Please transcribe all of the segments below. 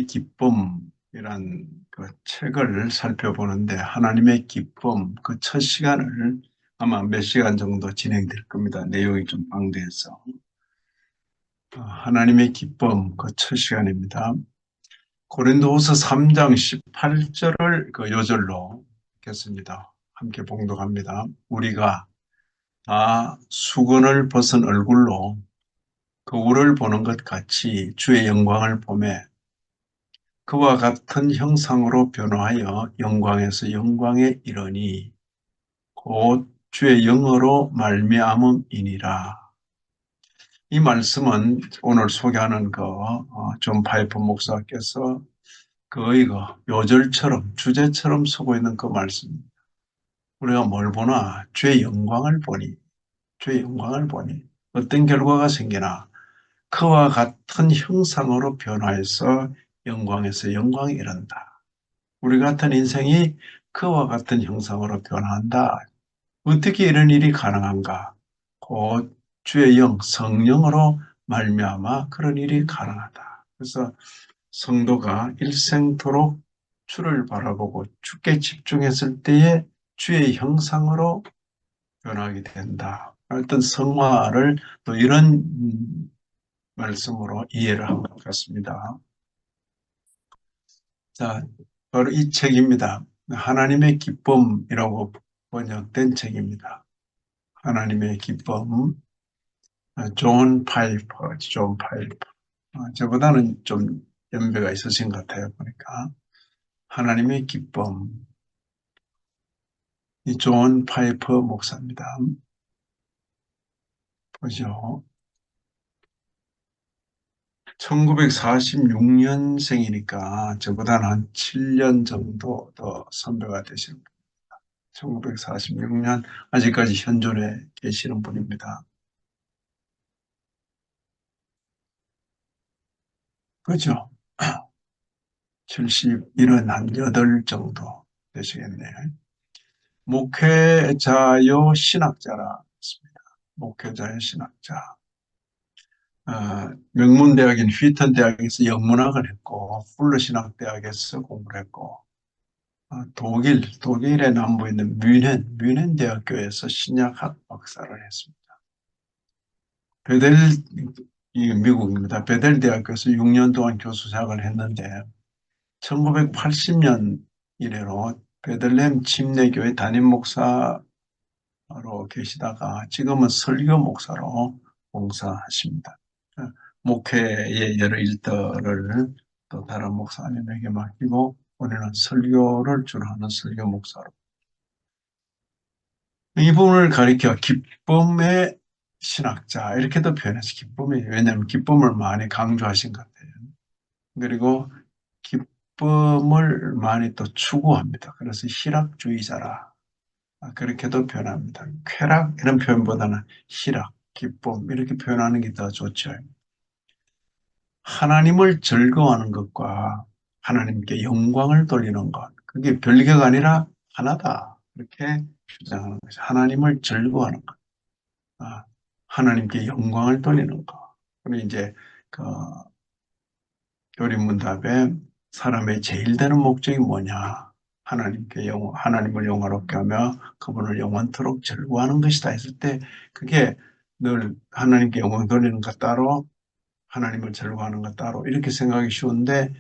하나님의 기쁨이란 그 책을 살펴보는데 하나님의 기쁨 그 첫 시간을 아마 몇 시간 정도 진행될 겁니다. 내용이 좀 방대해서. 하나님의 기쁨 그 첫 시간입니다. 고린도후서 3장 18절을 그 요절로 읽겠습니다. 함께 봉독합니다. 우리가 다 수건을 벗은 얼굴로 거울을 보는 것 같이 주의 영광을 보매 그와 같은 형상으로 변화하여 영광에서 영광에 이르니 곧 주의 영어로 말미암음이니라. 이 말씀은 오늘 소개하는 존 파이프 목사께서 거의 요절처럼 주제처럼 쓰고 있는 그 말씀입니다. 우리가 뭘 보나 주의 영광을 보니 주의 영광을 보니 어떤 결과가 생기나 그와 같은 형상으로 변화해서 영광에서 영광에 이른다. 우리 같은 인생이 그와 같은 형상으로 변화한다. 어떻게 이런 일이 가능한가? 곧 주의 영, 성령으로 말미암아 그런 일이 가능하다. 그래서 성도가 일생토록 주를 바라보고 주께 집중했을 때에 주의 형상으로 변하게 된다. 어떤 성화를 또 이런 말씀으로 이해를 한 것 같습니다. 자, 바로 이 책입니다. 하나님의 기쁨이라고 번역된 책입니다. 하나님의 기쁨, 존 파이퍼. 저보다는 좀 연배가 있으신 것 같아요, 보니까. 하나님의 기쁨, 이 존 파이퍼 목사입니다. 보죠. 1946년생이니까 저보다는 한 7년 정도 더 선배가 되신 분. 1946년 아직까지 현존에 계시는 분입니다. 그죠? 71은 한 8 정도 되시겠네요. 목회자요 신학자라 했습니다. 목회자요 신학자. 명문대학인 휘턴 대학에서 영문학을 했고 풀러 신학대학에서 공부를 했고 독일의 남부에 있는 뮌헨 대학교에서 신약학 박사를 했습니다. 베델 이 미국입니다. 베델 대학교에서 6년 동안 교수 생활을 했는데 1980년 이래로 베들레헴 침례교회 담임 목사로 계시다가 지금은 설교 목사로 봉사하십니다. 목회의 여러 일들을 또 다른 목사님에게 맡기고 우리는 설교를 주로 하는 설교 목사로 이 부분을 가리켜 기쁨의 신학자 이렇게도 표현해서 기쁨이 왜냐하면 기쁨을 많이 강조하신 것 같아요. 그리고 기쁨을 많이 또 추구합니다. 그래서 희락주의자라 그렇게도 표현합니다. 쾌락 이런 표현보다는 희락, 기쁨 이렇게 표현하는 게 더 좋죠. 하나님을 즐거워하는 것과 하나님께 영광을 돌리는 것 그게 별개가 아니라 하나다. 이렇게 주장하는 거죠. 하나님을 즐거워하는 것, 하나님께 영광을 돌리는 것. 그리고 이제 그 교리문답에 사람의 제일 되는 목적이 뭐냐? 하나님을 영화롭게 하며 그분을 영원토록 즐거워하는 것이다 했을 때 그게 늘 하나님께 영광 돌리는 것 따로 하나님을 즐거워하는 것 따로 이렇게 생각하기 쉬운데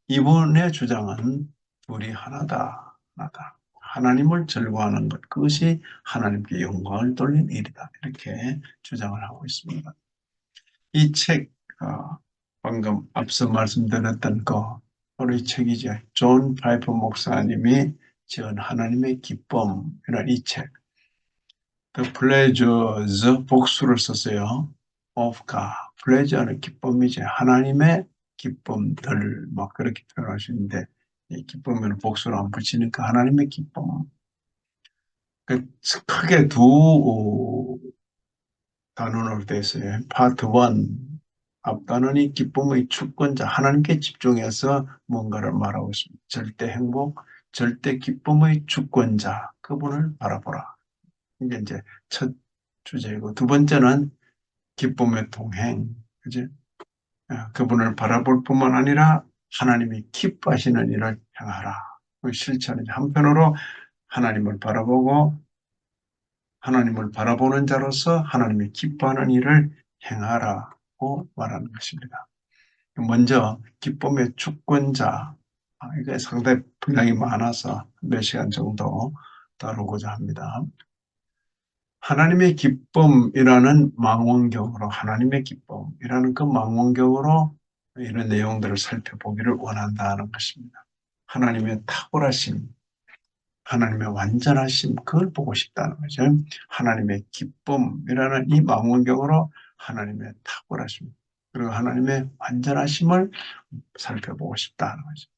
이분의 주장은 둘이 하나다. 하나다. 하나님을 즐거워하는 것 그것이 하나님께 영광을 돌린 일이다. 이렇게 주장을 하고 있습니다. 이 책, 방금 앞서 말씀드렸던 바로 이 책이죠. 존 파이퍼 목사님이 지은 하나님의 기쁨이라는 이 책. The Pleasures, 복수를 썼어요. of God. Pleasure는 기쁨이죠. 하나님의 기쁨들, 막 그렇게 표현하시는데, 이 기쁨에는 복수를 안 붙이니까 하나님의 기쁨. 크게 두 단원으로 되어 있어요. 파트 1, 앞단원이 기쁨의 주권자, 하나님께 집중해서 뭔가를 말하고 있습니다. 절대 행복, 절대 기쁨의 주권자, 그분을 바라보라. 이게 이제 첫 주제이고, 두 번째는 기쁨의 동행, 그지? 그분을 바라볼 뿐만 아니라 하나님이 기뻐하시는 일을 행하라. 그 실천이죠. 한편으로 하나님을 바라보고 하나님을 바라보는 자로서 하나님이 기뻐하는 일을 행하라고 말하는 것입니다. 먼저 기쁨의 주권자, 이게 상당히 분량이 많아서 몇 시간 정도 다루고자 합니다. 하나님의 기쁨이라는 망원경으로 하나님의 기쁨이라는 그 망원경으로 이런 내용들을 살펴보기를 원한다는 것입니다. 하나님의 탁월하심, 하나님의 완전하심, 그걸 보고 싶다는 거죠. 하나님의 기쁨이라는 이 망원경으로 하나님의 탁월하심, 그리고 하나님의 완전하심을 살펴보고 싶다는 거죠.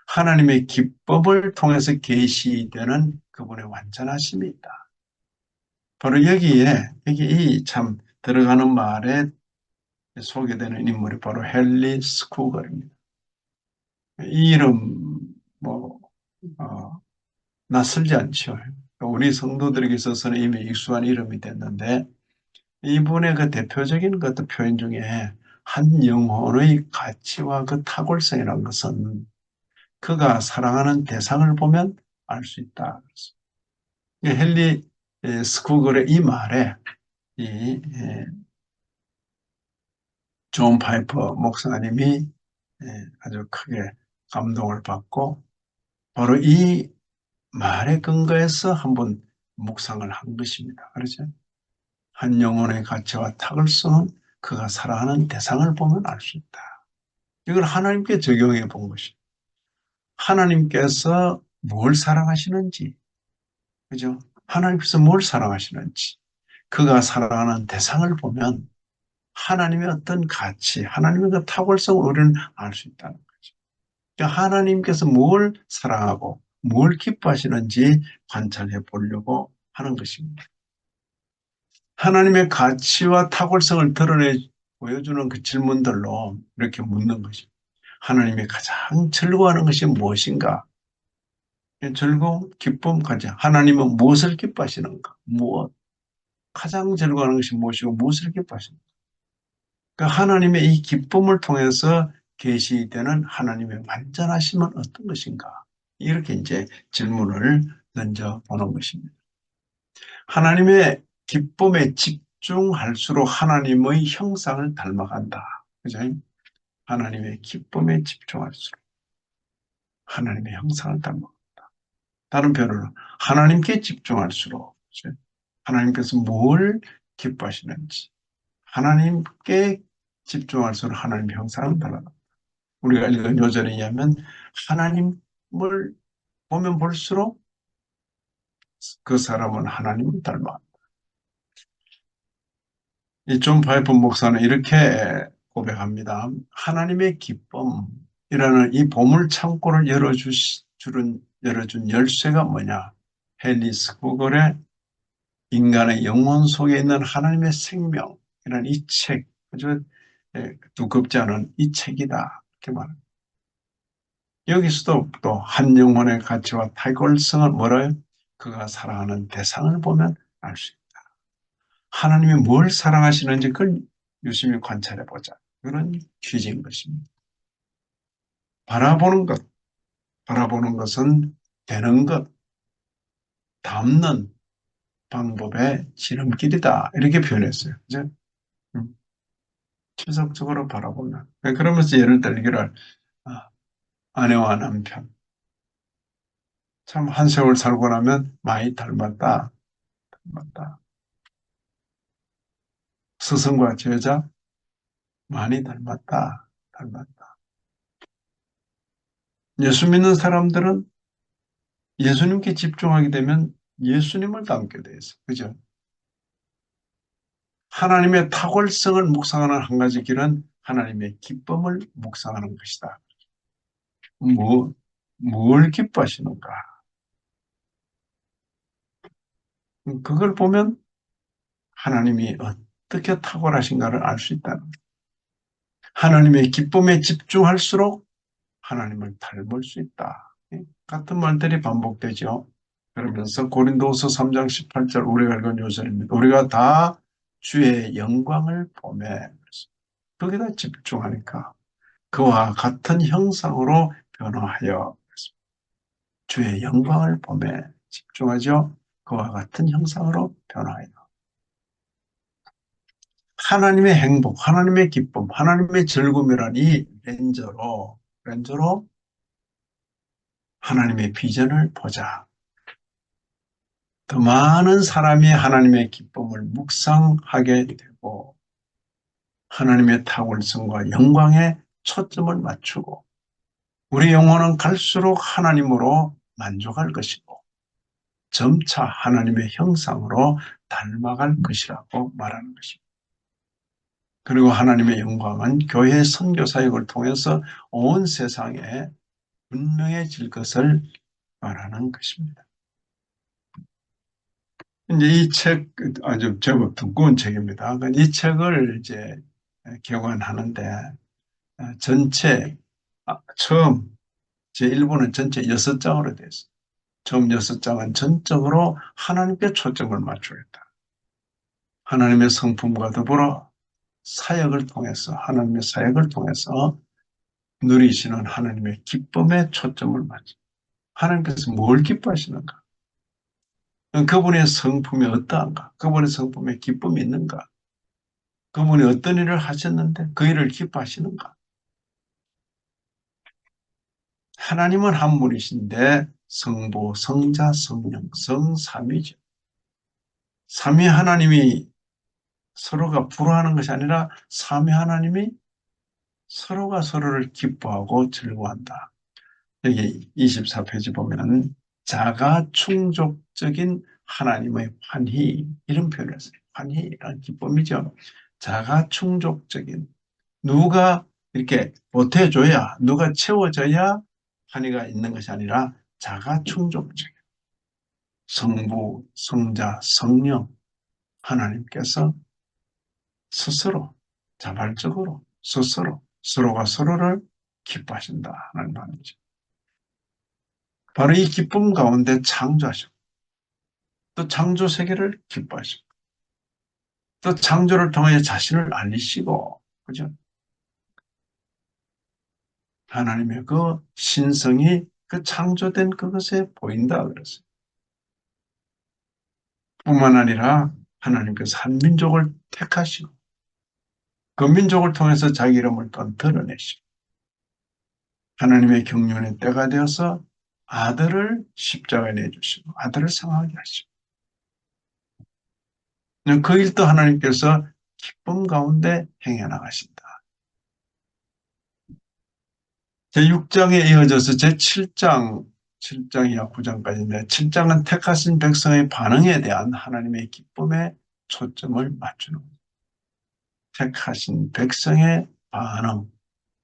하나님의 기쁨을 통해서 계시되는 그분의 완전하심이 있다. 바로 여기 이 참 들어가는 말에 소개되는 인물이 바로 헨리 스쿠걸입니다. 이 이름 뭐 어, 낯설지 않죠. 우리 성도들에게 있어서는 이미 익숙한 이름이 됐는데 이분의 그 대표적인 것도 표현 중에 한 영혼의 가치와 그 탁월성이라는 것은 그가 사랑하는 대상을 보면 알 수 있다. 헨리 스쿠글의 이 말에 이 존 파이퍼 목사님이 아주 크게 감동을 받고 바로 이 말에 근거해서 한번 묵상을 한 것입니다. 그렇죠? 한 영혼의 가치와 탁월성은 그가 사랑하는 대상을 보면 알 수 있다. 이걸 하나님께 적용해 본 것입니다. 하나님께서 뭘 사랑하시는지, 그죠? 하나님께서 뭘 사랑하시는지, 그가 사랑하는 대상을 보면 하나님의 어떤 가치, 하나님의 그 탁월성을 우리는 알 수 있다는 거죠. 그러니까 하나님께서 뭘 사랑하고 뭘 기뻐하시는지 관찰해 보려고 하는 것입니다. 하나님의 가치와 탁월성을 드러내 보여주는 그 질문들로 이렇게 묻는 것입니다. 하나님이 가장 즐거워하는 것이 무엇인가? 즐거움, 기쁨, 가장. 하나님은 무엇을 기뻐하시는가? 무엇? 가장 즐거워하는 것이 무엇이고 무엇을 기뻐하시는가? 그러니까 하나님의 이 기쁨을 통해서 계시되는 하나님의 완전하심은 어떤 것인가? 이렇게 이제 질문을 던져 보는 것입니다. 하나님의 기쁨에 집중할수록 하나님의 형상을 닮아간다. 그죠? 하나님의 기쁨에 집중할수록 하나님의 형상을 닮아간다. 다른 표현으로 하나님께 집중할수록 그죠? 하나님께서 뭘 기뻐하시는지 하나님께 집중할수록 하나님의 형상을 닮아간다. 우리가 읽은 요절에 의하면 하나님을 보면 볼수록 그 사람은 하나님을 닮아간다. 이 존 파이프 목사는 이렇게 고백합니다. 하나님의 기쁨이라는 이 보물 창고를 열어준 열쇠가 뭐냐? 헨리스 구걸의 인간의 영혼 속에 있는 하나님의 생명이라는 이 책, 아주 두껍지 않은 이 책이다. 이렇게 말합니다. 여기서도 또 한 영혼의 가치와 탁월성을 뭐라요? 그가 사랑하는 대상을 보면 알 수 있다. 하나님이 뭘 사랑하시는지 그걸 유심히 관찰해 보자. 그런 취지인 것입니다. 바라보는 것, 바라보는 것은 되는 것, 담는 방법의 지름길이다. 이렇게 표현했어요. 그죠? 지속적으로 바라보면. 그러면서 예를 들기를, 아내와 남편. 참, 한 세월 살고 나면 많이 닮았다. 닮았다. 스승과 제자, 많이 닮았다. 닮았다. 예수 믿는 사람들은 예수님께 집중하게 되면 예수님을 닮게 돼 있어요. 그죠? 하나님의 탁월성을 묵상하는 한 가지 길은 하나님의 기쁨을 묵상하는 것이다. 뭐, 뭘 기뻐하시는가? 그걸 보면 하나님이 어떻게 탁월하신가를 알 수 있다는 거예요. 하나님의 기쁨에 집중할수록 하나님을 닮을 수 있다. 같은 말들이 반복되죠. 그러면서 고린도후서 3장 18절 우리가 읽은 요절입니다. 우리가 다 주의 영광을 보매 거기다 집중하니까 그와 같은 형상으로 변화하여 주의 영광을 보매 집중하죠. 그와 같은 형상으로 변화하여 하나님의 행복, 하나님의 기쁨, 하나님의 즐거움이란 이 렌저로 하나님의 비전을 보자. 더 많은 사람이 하나님의 기쁨을 묵상하게 되고 하나님의 탁월성과 영광에 초점을 맞추고 우리 영혼은 갈수록 하나님으로 만족할 것이고 점차 하나님의 형상으로 닮아갈 것이라고 말하는 것입니다. 그리고 하나님의 영광은 교회 선교 사역을 통해서 온 세상에 분명해질 것을 말하는 것입니다. 이제 이 책 아주 제법 두꺼운 책입니다. 이 책을 이제 개관하는데 전체 처음 제1부는 전체 6장으로 되어 있습니다. 처음 6장은 전적으로 하나님께 초점을 맞추겠다. 하나님의 성품과 더불어 사역을 통해서 하나님의 사역을 통해서 누리시는 하나님의 기쁨에 초점을 맞춰. 하나님께서 뭘 기뻐하시는가? 그분의 성품이 어떠한가? 그분의 성품에 기쁨이 있는가? 그분이 어떤 일을 하셨는데 그 일을 기뻐하시는가? 하나님은 한 분이신데 성부, 성자, 성령, 성삼위죠. 삼위 하나님이 서로가 불화하는 것이 아니라 삼위 하나님이 서로가 서로를 기뻐하고 즐거워한다. 여기 24페이지 보면 자가 충족적인 하나님의 환희 이런 표현을 했어요. 환희란 기쁨이죠. 자가 충족적인 누가 이렇게 보태줘야 누가 채워져야 환희가 있는 것이 아니라 자가 충족적인 성부, 성자, 성령 하나님께서 스스로 자발적으로 스스로 서로가 서로를 기뻐하신다는 말이죠. 바로 이 기쁨 가운데 창조하시고 또 창조 세계를 기뻐하시고 또 창조를 통해 자신을 알리시고 그죠? 하나님의 그 신성이 그 창조된 그것에 보인다 그랬어요. 뿐만 아니라 하나님께서 한 민족을 택하시고 그 민족을 통해서 자기 이름을 또 드러내시고 하나님의 경륜의 때가 되어서 아들을 십자가에 내주시고 아들을 상하게 하시고 그 일도 하나님께서 기쁨 가운데 행해 나가신다. 제6장에 이어져서 제7장, 7장이나 9장까지인데 7장은 택하신 백성의 반응에 대한 하나님의 기쁨에 초점을 맞추는 거예요. 택하신 백성의 반응,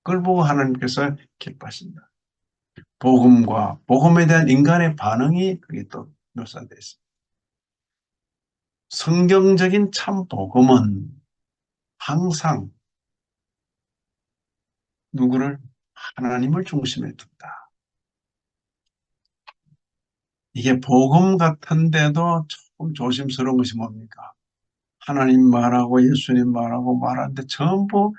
그걸 보고 하나님께서 기뻐하신다. 복음과 복음에 대한 인간의 반응이 그게 또 묘사되어 있습니다. 성경적인 참 복음은 항상 누구를 하나님을 중심에 둔다. 이게 복음 같은데도 조금 조심스러운 것이 뭡니까? 하나님 말하고 예수님 말하고 말하는데 전부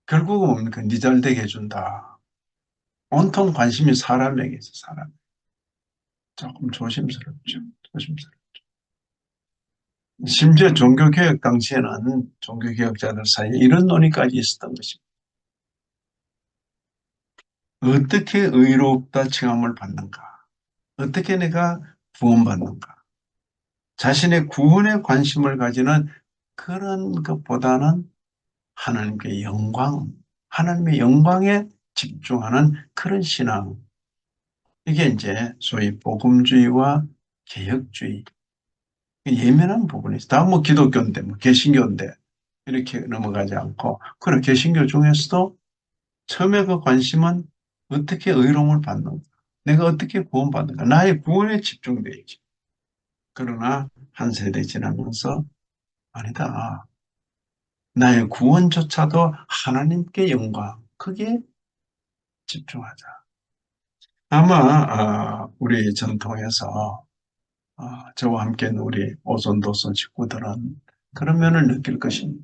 결국은 뭡니까? 니 잘 되게 해준다. 온통 관심이 사람에게 있어, 사람. 조금 조심스럽죠. 조심스럽죠. 심지어 종교개혁 당시에는 종교개혁자들 사이에 이런 논의까지 있었던 것입니다. 어떻게 의롭다 칭함을 받는가? 어떻게 내가 구원받는가? 자신의 구원에 관심을 가지는 그런 것보다는 하나님의 영광, 하나님의 영광에 집중하는 그런 신앙. 이게 이제 소위 복음주의와 개혁주의. 예민한 부분이 있어. 다 뭐 기독교인데, 뭐 개신교인데, 이렇게 넘어가지 않고, 그런 개신교 중에서도 처음에 그 관심은 어떻게 의로움을 받는가, 내가 어떻게 구원받는가, 나의 구원에 집중되어 있지. 그러나 한 세대 지나면서 아니다. 나의 구원조차도 하나님께 영광, 크게 집중하자. 아마 우리 전통에서 저와 함께 있는 우리 오손도손 식구들은 그런 면을 느낄 것입니다.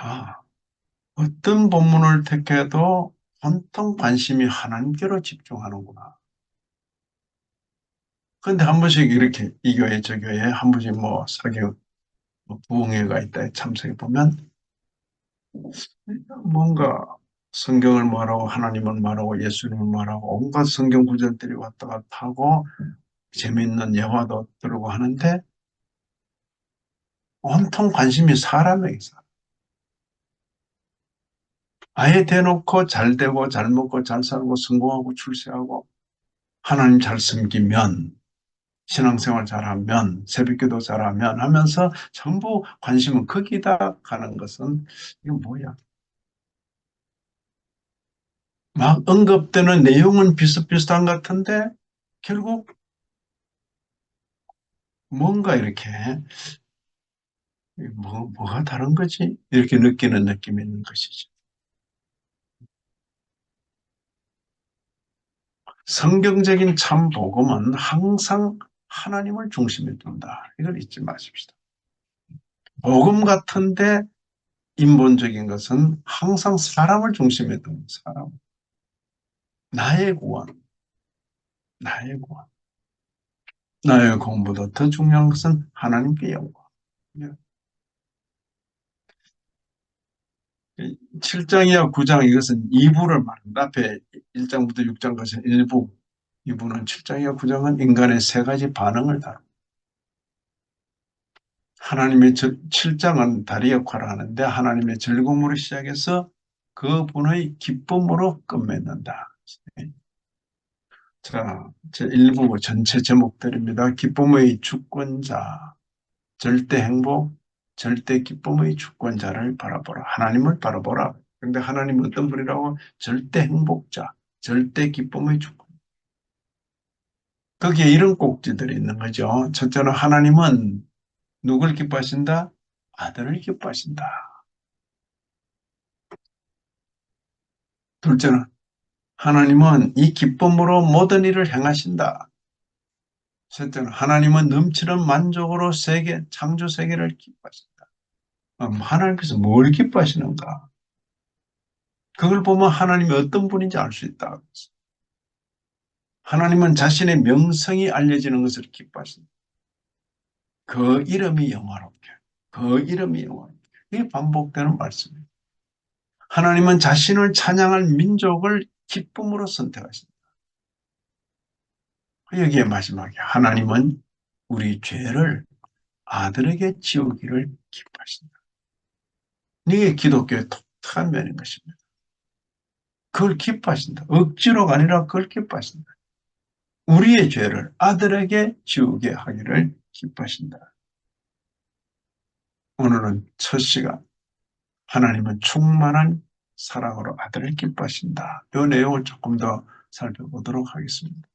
아, 어떤 본문을 택해도 온통 관심이 하나님께로 집중하는구나. 근데 한 번씩 이렇게 이 교회 저 교회 한 번씩 뭐 사교 뭐 부흥회가 있다 참석해 보면 뭔가 성경을 말하고 하나님을 말하고 예수님을 말하고 온갖 성경 구절들이 왔다 갔다 하고 재미있는 예화도 들고 하는데 온통 관심이 사람에 있어. 아예 대놓고 잘 되고 잘 먹고 잘 살고 성공하고 출세하고 하나님 잘 섬기면 신앙생활 잘하면 새벽기도 잘하면 하면서 전부 관심은 거기다 가는 것은 이거 뭐야? 막 언급되는 내용은 비슷비슷한 것 같은데 결국 뭔가 이렇게 뭐가 다른 거지? 이렇게 느끼는 느낌이 있는 것이죠. 성경적인 참 복음은 항상 하나님을 중심에 둔다. 이걸 잊지 마십시다. 복음 같은데 인본적인 것은 항상 사람을 중심에 둔 사람. 나의 구원, 나의 구원. 나의 공부도 더 중요한 것은 하나님께 영광. 7장이야 9장 이것은 2부를 말합니다. 앞에 1장부터 6장까지 일부, 2부는 7장이야 9장은 인간의 세 가지 반응을 다룹니다. 하나님의 7장은 다리 역할을 하는데 하나님의 즐거움으로 시작해서 그분의 기쁨으로 끝맺는다. 자, 제1부 전체 제목들입니다. 기쁨의 주권자, 절대 행복, 절대 기쁨의 주권자를 바라보라. 하나님을 바라보라. 근데 하나님은 어떤 분이라고? 절대 행복자, 절대 기쁨의 주권. 거기에 이런 꼭지들이 있는 거죠. 첫째는 하나님은 누굴 기뻐하신다? 아들을 기뻐하신다. 둘째는 하나님은 이 기쁨으로 모든 일을 행하신다. 셋째는 하나님은 넘치는 만족으로 창조 세계를 기뻐하신다. 하나님께서 뭘 기뻐하시는가? 그걸 보면 하나님이 어떤 분인지 알 수 있다. 하나님은 자신의 명성이 알려지는 것을 기뻐하신다. 그 이름이 영화롭게. 그 이름이 영화롭게. 이게 반복되는 말씀이에요. 하나님은 자신을 찬양할 민족을 기쁨으로 선택하신다. 여기에 마지막에 하나님은 우리 죄를 아들에게 지우기를 기뻐하신다. 이게 기독교의 독특한 면인 것입니다. 그걸 기뻐하신다. 억지로가 아니라 그걸 기뻐하신다. 우리의 죄를 아들에게 지우게 하기를 기뻐하신다. 오늘은 첫 시간 하나님은 충만한 사랑으로 아들을 기뻐하신다. 이 내용을 조금 더 살펴보도록 하겠습니다.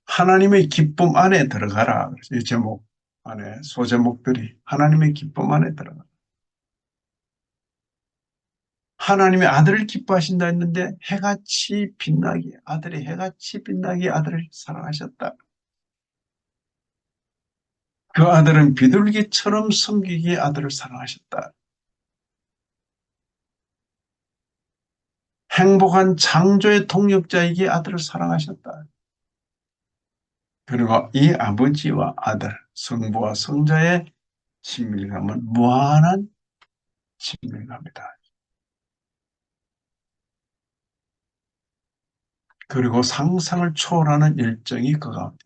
하나님의 기쁨 안에 들어가라. 이 제목 안에 소제목들이 하나님의 기쁨 안에 들어가라. 하나님의 아들을 기뻐하신다 했는데 해같이 빛나게 아들이 해같이 빛나게 아들을 사랑하셨다. 그 아들은 비둘기처럼 섬기기에 아들을 사랑하셨다. 행복한 창조의 통역자이기에 아들을 사랑하셨다. 그리고 이 아버지와 아들, 성부와 성자의 친밀감은 무한한 친밀감이다. 그리고 상상을 초월하는 열정이 그 가운데.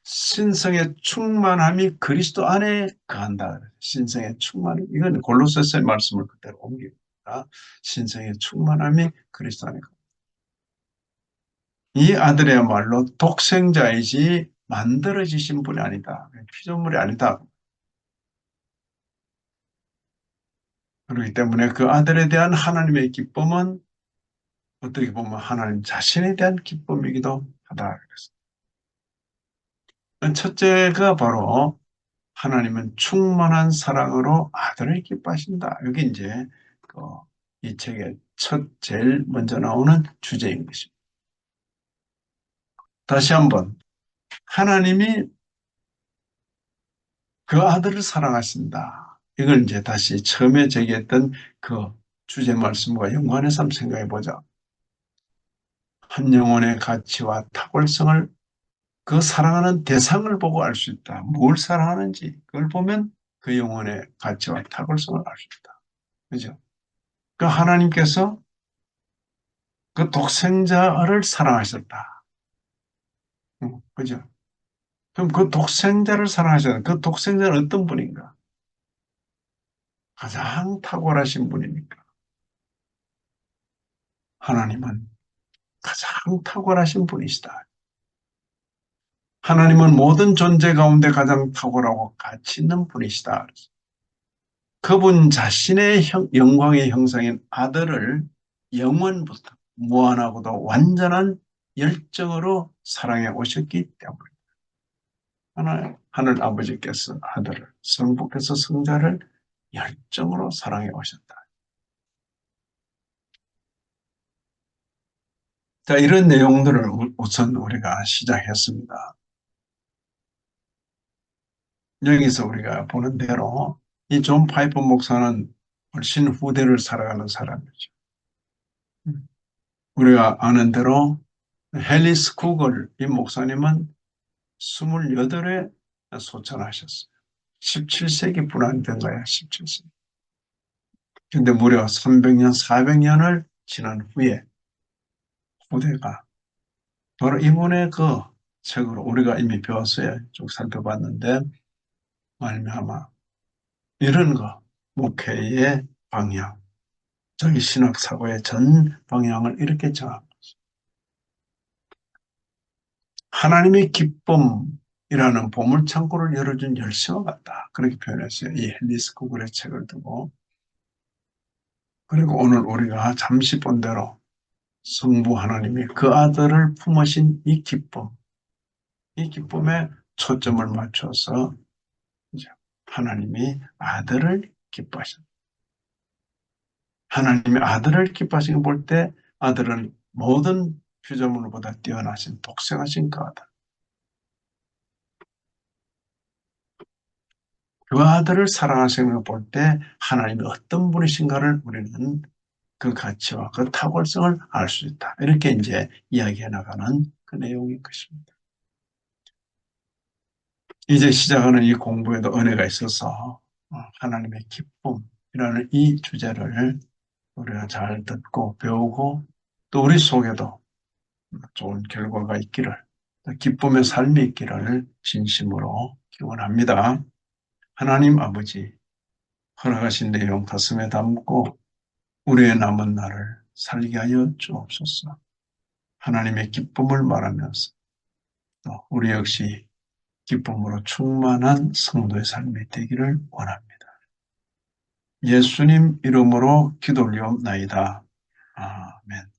신성의 충만함이 그리스도 안에 거한다. 신성의 충만함. 이건 골로새서의 말씀을 그대로 옮깁니다. 신성의 충만함이 그리스도 안에 거한다. 이 아들이야말로 독생자이지 만들어지신 분이 아니다. 피조물이 아니다. 그렇기 때문에 그 아들에 대한 하나님의 기쁨은 어떻게 보면 하나님 자신에 대한 기쁨이기도 하다. 첫째가 바로 하나님은 충만한 사랑으로 아들을 기뻐하신다. 여기 이제 이 책의 제일 먼저 나오는 주제인 것입니다. 다시 한번 하나님이 그 아들을 사랑하신다. 이걸 이제 다시 처음에 제기했던 그 주제 말씀과 연관해서 한번 생각해 보자. 한 영혼의 가치와 탁월성을 그 사랑하는 대상을 보고 알 수 있다. 뭘 사랑하는지 그걸 보면 그 영혼의 가치와 탁월성을 알 수 있다. 그죠? 그 하나님께서 그 독생자를 사랑하셨다. 그죠? 그럼 그 독생자를 사랑하셨다. 그 독생자는 어떤 분인가? 가장 탁월하신 분이니까. 하나님은 가장 탁월하신 분이시다. 하나님은 모든 존재 가운데 가장 탁월하고 가치 있는 분이시다. 그분 자신의 영광의 형상인 아들을 영원부터 무한하고도 완전한 열정으로 사랑해 오셨기 때문에 하늘 아버지께서 아들을, 성부께서 성자를 열정으로 사랑해 오셨다. 자, 이런 내용들을 우선 우리가 시작했습니다. 여기서 우리가 보는 대로 이 존 파이프 목사는 훨씬 후대를 살아가는 사람이죠. 우리가 아는 대로 헨리스 쿠글 이 목사님은 28에 소천하셨어요. 17세기 분환된 거야, 17세기. 근데 무려 300년, 400년을 지난 후에 후대가 바로 이분의 그 책으로 우리가 이미 배웠어요. 쭉 살펴봤는데 말미암아 이런 거 목회의 방향, 저기 신학 사고의 전 방향을 이렇게 정한 거죠. 하나님의 기쁨이라는 보물창고를 열어준 열쇠와 같다. 그렇게 표현했어요. 이 헨리스 구글의 책을 두고. 그리고 오늘 우리가 잠시 본 대로 성부 하나님이 그 아들을 품으신 이 기쁨, 이 기쁨에 초점을 맞춰서 이제 하나님이 아들을 기뻐하신다. 하나님의 아들을 기뻐하시는 걸 볼 때 아들은 모든 피조물보다 뛰어나신 독생하신 그 아들. 그 아들을 사랑하시는 걸 볼 때 하나님이 어떤 분이신가를 우리는 그 가치와 그 탁월성을 알 수 있다. 이렇게 이제 이야기해 나가는 그 내용인 것입니다. 이제 시작하는 이 공부에도 은혜가 있어서 하나님의 기쁨이라는 이 주제를 우리가 잘 듣고 배우고 또 우리 속에도 좋은 결과가 있기를, 기쁨의 삶이 있기를 진심으로 기원합니다. 하나님 아버지, 허락하신 내용 가슴에 담고 우리의 남은 날을 살게 하여 주옵소서. 하나님의 기쁨을 말하면서 또 우리 역시 기쁨으로 충만한 성도의 삶이 되기를 원합니다. 예수님 이름으로 기도 올리옵나이다. 아멘.